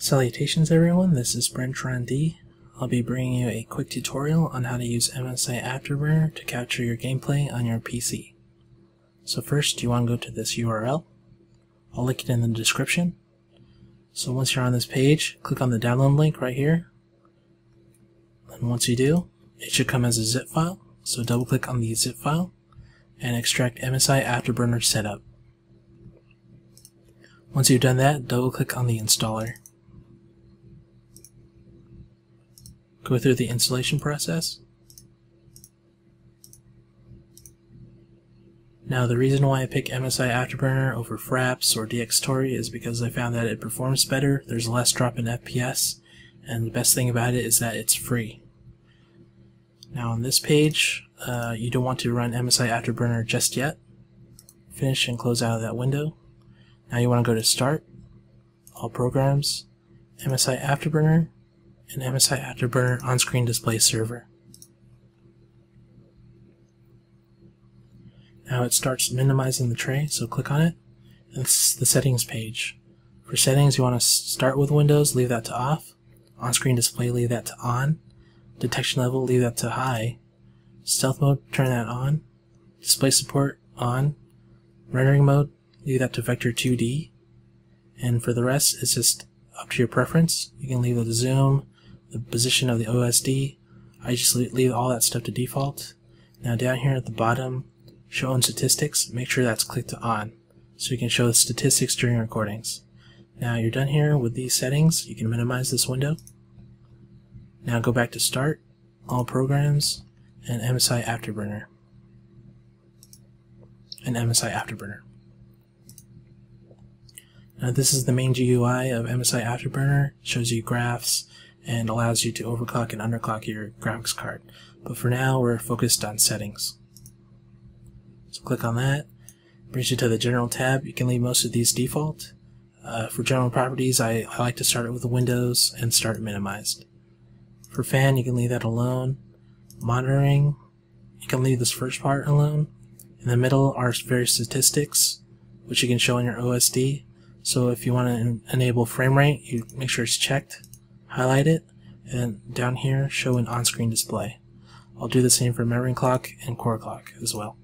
Salutations everyone, this is Brentron D. I'll be bringing you a quick tutorial on how to use MSI Afterburner to capture your gameplay on your PC. So first you want to go to this URL. I'll link it in the description. So once you're on this page, click on the download link right here. And once you do, it should come as a zip file. So double click on the zip file and extract MSI Afterburner setup. Once you've done that, double click on the installer. Go through the installation process. Now the reason why I pick MSI Afterburner over Fraps or DxTory is because I found that it performs better, there's less drop in FPS, and the best thing about it is that it's free. Now on this page, you don't want to run MSI Afterburner just yet. Finish and close out of that window. Now you want to go to Start, All Programs, MSI Afterburner, and MSI Afterburner on-screen display server. Now it starts minimizing the tray, so click on it, and this is the settings page. For settings, you want to start with Windows, leave that to off, on-screen display, leave that to on, detection level, leave that to high, stealth mode, turn that on, display support, on, rendering mode, leave that to vector 2D, and for the rest, it's just up to your preference. You can leave the zoom, the position of the OSD. I just leave all that stuff to default. Now down here at the bottom, show on statistics, make sure that's clicked to on, so you can show the statistics during recordings. Now you're done here with these settings, you can minimize this window. Now go back to Start, All Programs, and MSI Afterburner. Now this is the main GUI of MSI Afterburner. It shows you graphs and allows you to overclock and underclock your graphics card. But for now, we're focused on settings. So click on that. Brings you to the General tab. You can leave most of these default. For general properties, I like to start it with Windows and start it minimized. For fan, you can leave that alone. Monitoring, you can leave this first part alone. In the middle are various statistics, which you can show on your OSD. So if you want to enable frame rate, you make sure it's checked, highlight it, and down here show an on-screen display. I'll do the same for memory clock and core clock as well.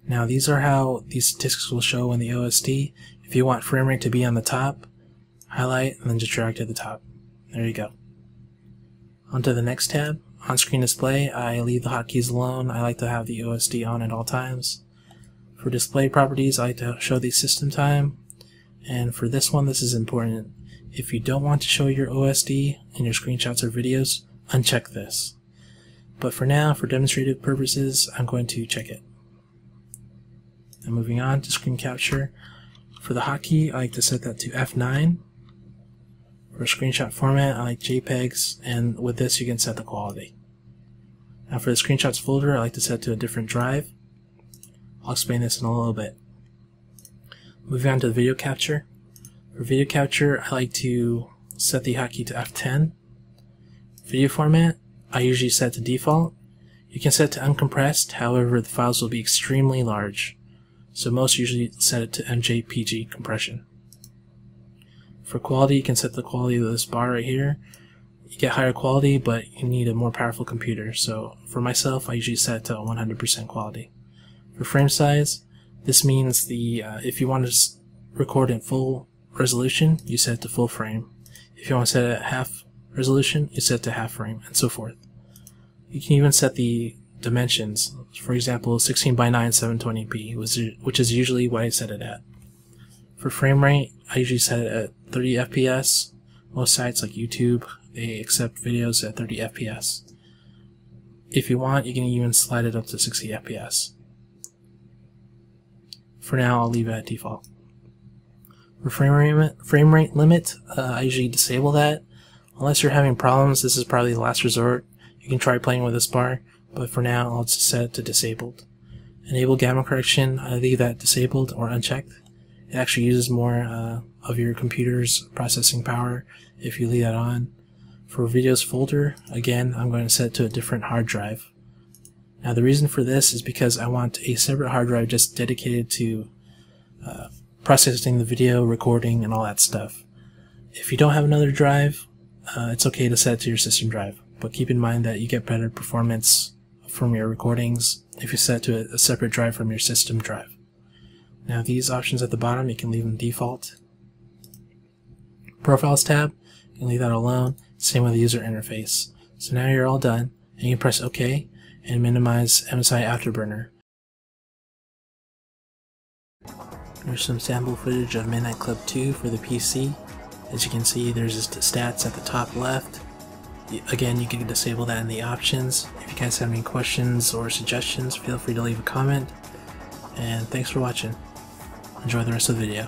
Now these are how these statistics will show in the OSD. If you want frame rate to be on the top, highlight and then just drag to the top. There you go. Onto the next tab, on-screen display. I leave the hotkeys alone. I like to have the OSD on at all times. For display properties, I like to show the system time. And for this one, this is important. If you don't want to show your OSD in your screenshots or videos, uncheck this. But for now, for demonstrative purposes, I'm going to check it. And moving on to screen capture. For the hotkey, I like to set that to F9. For screenshot format, I like JPEGs, and with this you can set the quality. Now for the screenshots folder, I like to set to a different drive. I'll explain this in a little bit. Moving on to the video capture. For video capture, I like to set the hotkey to F10. Video format, I usually set to default. You can set to uncompressed, however the files will be extremely large. So most usually set it to MJPG compression. For quality, you can set the quality of this bar right here. You get higher quality, but you need a more powerful computer. So for myself, I usually set it to 100% quality. For frame size, this means if you want to record in full resolution, you set it to full frame. If you want to set it at half resolution, you set it to half frame, and so forth. You can even set the dimensions. For example, 16 by 9 720p, which is usually what I set it at. For frame rate, I usually set it at 30 FPS. Most sites like YouTube, they accept videos at 30 FPS. If you want, you can even slide it up to 60 FPS. For now, I'll leave it at default. For frame rate limit, I usually disable that. Unless you're having problems, this is probably the last resort. You can try playing with this bar, but for now, I'll just set it to disabled. Enable gamma correction, I leave that disabled or unchecked. It actually uses more of your computer's processing power if you leave that on. For videos folder, again, I'm going to set it to a different hard drive. Now the reason for this is because I want a separate hard drive just dedicated to processing the video, recording, and all that stuff. If you don't have another drive, it's okay to set it to your system drive, but keep in mind that you get better performance from your recordings if you set it to a separate drive from your system drive. Now these options at the bottom, you can leave them default. Profiles tab, you can leave that alone. Same with the user interface. So now you're all done, and you can press OK and minimize MSI Afterburner. There's some sample footage of Midnight Club 2 for the PC. As you can see, there's just stats at the top left. Again, you can disable that in the options. If you guys have any questions or suggestions, feel free to leave a comment. And thanks for watching. Enjoy the rest of the video.